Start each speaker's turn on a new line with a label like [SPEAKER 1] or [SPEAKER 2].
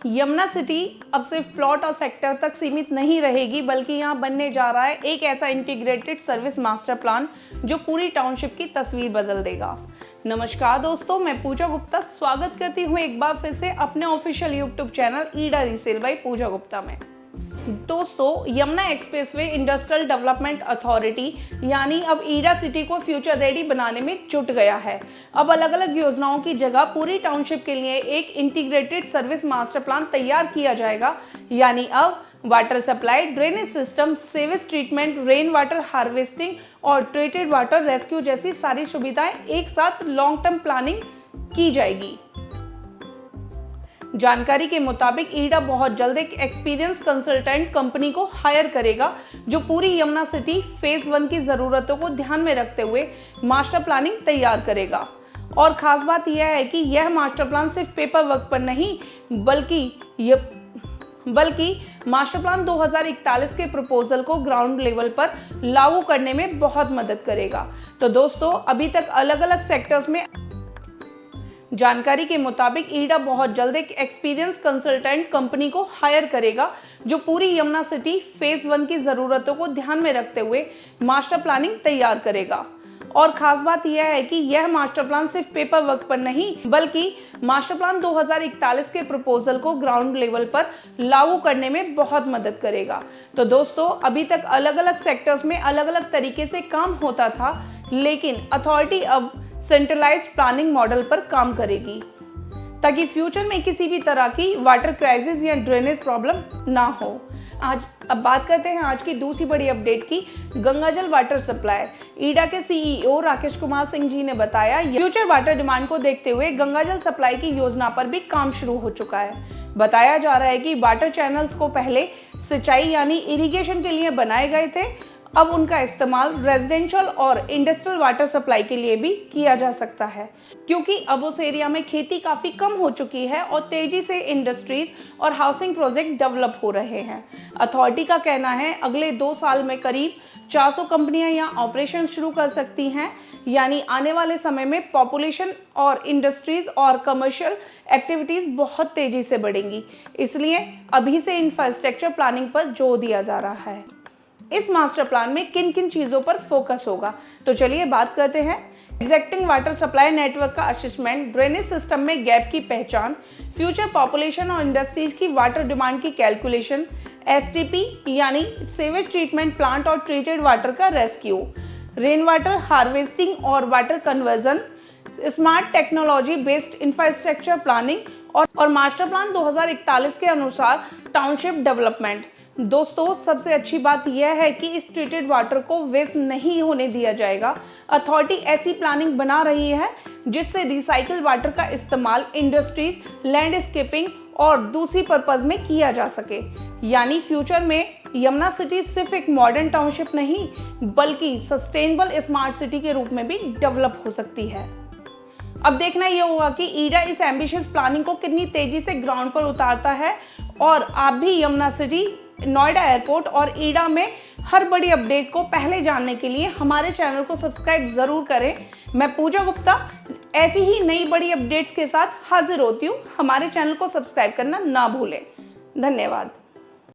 [SPEAKER 1] Yamuna city अब सिर्फ plot और सेक्टर तक सीमित नहीं रहेगी, बल्कि यहाँ बनने जा रहा है एक ऐसा इंटीग्रेटेड सर्विस मास्टर प्लान जो पूरी टाउनशिप की तस्वीर बदल देगा। नमस्कार दोस्तों, मैं पूजा गुप्ता स्वागत करती हूँ एक बार फिर से अपने official YouTube channel YEIDA resale by Pooja Gupta में। दोस्तों, Yamuna expressway industrial development authority यानी अब ईडा सिटी को फ्यूचर रेडी बनाने में जुट गया है। अब अलग अलग योजनाओं की जगह पूरी टाउनशिप के लिए एक इंटीग्रेटेड सर्विस मास्टर प्लान तैयार किया जाएगा। यानी अब water supply, drainage system, sewage treatment, rain water harvesting और ट्रीटेड वाटर रेस्क्यू जैसी सारी सुविधाएं एक साथ लॉन्ग टर्म प्लानिंग की जाएगी। जानकारी के मुताबिक ईडा बहुत जल्द एक एक्सपीरियंस कंसल्टेंट कंपनी को हायर करेगा जो पूरी यमुना सिटी फेज 1 की जरूरतों को ध्यान में रखते हुए मास्टर प्लानिंग तैयार करेगा। और खास बात यह है कि यह मास्टर प्लान सिर्फ पेपर वर्क पर नहीं बल्कि मास्टर प्लान 2041 के प्रपोजल को ग्राउंड लेवल पर लागू करने में बहुत मदद करेगा। तो दोस्तों, अभी तक अलग अलग सेक्टर्स में जानकारी के मुताबिक ईडा बहुत जल्द एक एक्सपीरियंस कंसल्टेंट कंपनी को हायर करेगा जो पूरी यमुना सिटी फेज 1 की जरूरतों को ध्यान में रखते हुए मास्टर प्लानिंग तैयार करेगा। और खास बात यह है कि यह मास्टर प्लान सिर्फ पेपर वर्क पर नहीं बल्कि मास्टर प्लान 2041 के प्रपोजल को ग्राउंड लेवल पर लागू करने में बहुत मदद करेगा। तो दोस्तों, अभी तक अलग अलग सेक्टर्स में अलग अलग तरीके से काम होता था, लेकिन अथॉरिटी अब सेंट्रलाइज्ड प्लानिंग मॉडल पर काम करेगी ताकि फ्यूचर में किसी भी तरह की वाटर क्राइसिस या ड्रेनेज प्रॉब्लम ना हो। अब बात करते हैं आज की दूसरी बड़ी अपडेट की। गंगाजल वाटर सप्लाई ईडा के सीईओ राकेश कुमार सिंह जी ने बताया, फ्यूचर वाटर डिमांड को देखते हुए गंगाजल सप्लाई की योजना पर भी काम शुरू हो चुका है। बताया जा रहा है कि वाटर चैनल्स को पहले सिंचाई यानी इरिगेशन के लिए बनाए गए थे, अब उनका इस्तेमाल रेजिडेंशियल और इंडस्ट्रियल वाटर सप्लाई के लिए भी किया जा सकता है, क्योंकि अब उस एरिया में खेती काफ़ी कम हो चुकी है और तेज़ी से इंडस्ट्रीज और हाउसिंग प्रोजेक्ट डेवलप हो रहे हैं। अथॉरिटी का कहना है अगले 2 साल में करीब 400 कंपनियां यहाँ ऑपरेशन शुरू कर सकती हैं। यानी आने वाले समय में पॉपुलेशन और इंडस्ट्रीज और कमर्शियल एक्टिविटीज़ बहुत तेज़ी से बढ़ेंगी, इसलिए अभी से इंफ्रास्ट्रक्चर प्लानिंग पर जोर दिया जा रहा है। इस मास्टर प्लान में किन किन चीज़ों पर फोकस होगा, तो चलिए बात करते हैं। एग्जिस्टिंग वाटर सप्लाई नेटवर्क का असेसमेंट, ड्रेनेज सिस्टम में गैप की पहचान, फ्यूचर पॉपुलेशन और इंडस्ट्रीज की वाटर डिमांड की कैलकुलेशन, एसटीपी यानी सीवेज ट्रीटमेंट प्लांट और ट्रीटेड वाटर का रेस्क्यू, रेन वाटर हार्वेस्टिंग और water conversion, smart technology based infrastructure planning और मास्टर प्लान 2041 के अनुसार टाउनशिप डेवलपमेंट। दोस्तों, सबसे अच्छी बात यह है कि इस ट्रीटेड वाटर को वेस्ट नहीं होने दिया जाएगा। अथॉरिटी ऐसी प्लानिंग बना रही है जिससे रिसाइकल वाटर का इस्तेमाल इंडस्ट्रीज, लैंडस्केपिंग और दूसरी पर्पज में किया जा सके। यानी फ्यूचर में यमुना सिटी सिर्फ एक मॉडर्न टाउनशिप नहीं बल्कि सस्टेनेबल स्मार्ट सिटी के रूप में भी डेवलप हो सकती है। अब देखना यह होगा कि ईडा इस एम्बिशियस प्लानिंग को कितनी तेजी से ग्राउंड पर उतारता है। और आप भी यमुना सिटी, नोएडा एयरपोर्ट और ईडा में हर बड़ी अपडेट को पहले जानने के लिए हमारे चैनल को सब्सक्राइब जरूर करें। मैं पूजा गुप्ता ऐसी ही नई बड़ी अपडेट्स के साथ हाजिर होती हूँ। हमारे चैनल को सब्सक्राइब करना ना भूलें। धन्यवाद।